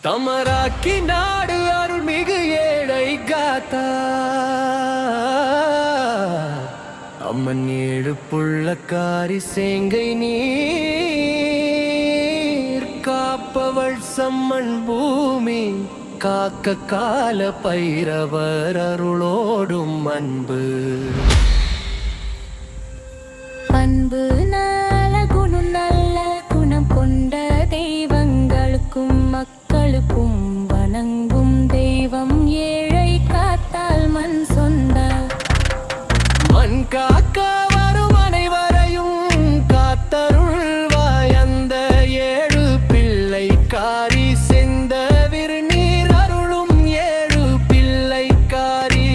தமராக்கி நாடு அருள்மிகு ஏழை காத்தா அம்மன் ஏழு புள்ளக்காரி சேங்கை நீர் காப்பவள் சம்மன் பூமி காக்க கால பைரவர் அருளோடும் அன்பு அன்பு நல்ல குணம் கொண்ட தெய்வங்களுக்கும் மக்களுக்கும் வணங்கும் தெய்வம் ஏழை காத்தால் மண் சொந்த மண் காக்க வரும் அனைவரையும் காத்தருள்வாய் அந்த ஏழு பிள்ளை காரி செந்த விருநீர் அருளும் ஏழு பிள்ளை காரி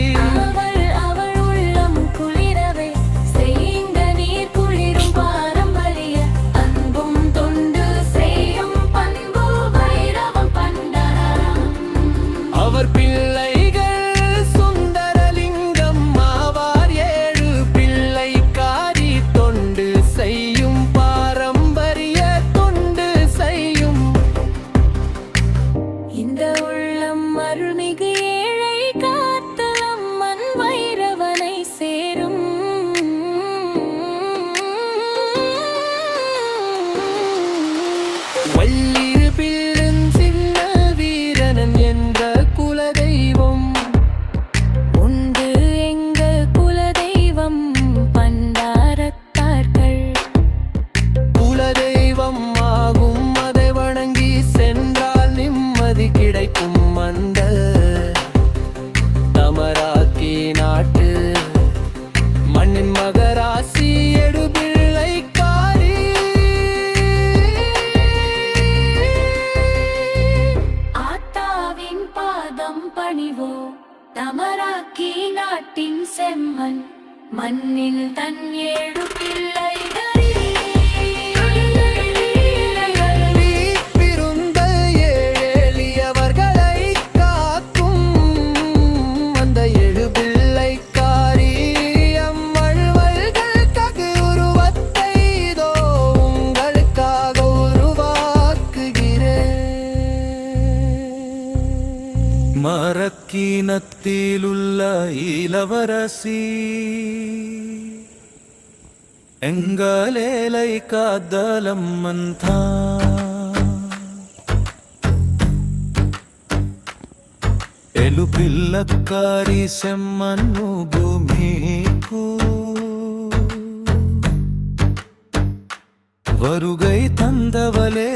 அவள் உள்ளம் குளிரவே செய்த நீர் குளிரும் பாரம்பரிய அன்பும் தொண்டு செய்யும் பண்பு வைரவம் பண்டாரம் அவர் பிள்ளைகள் சுந்தரலிங்கம் ஆவார் ஏழு பிள்ளை காரி தொண்டு செய்யும் பாரம்பரிய தொண்டு செய்யும் இந்த உள்ளம் அருள்மிகு ஏழை காத்தல் அம்மன் வைரவனை சேரும் வள்ளிரு பிள்ளன் சின்ன வீரனன் என்ற குலதெய்வம் உண்டு எங்க குலதெய்வம் பண்டாரத்தார்கள் குலதெய்வம் ஆகும் அதை வணங்கி சென்றால் நிம்மதி கிடைக்கும் அந்த தமராக்கி நாட்டு மண்ணின் மகராசி எடு பிள்ளை காரி ஆத்தாவின் பாதம் பணிவோ தமராக்கி நாட்டின் செம்மன் மண்ணில் தன் ஏழு பிறந்த ஏழியவர்களை காக்கும் அந்த ஏழு பிள்ளை காரி அம்மழ்வல்கள் தகு உருவத்தை இதோ உங்களுக்காக உருவாக்குகிறேன். மரக்கீனத்திலுள்ள இளவரசி எங்களேலை காதலம்மன் ఎలు పిల్లకారి సెమ్మన్ను భూమికు வருகை தந்தவளே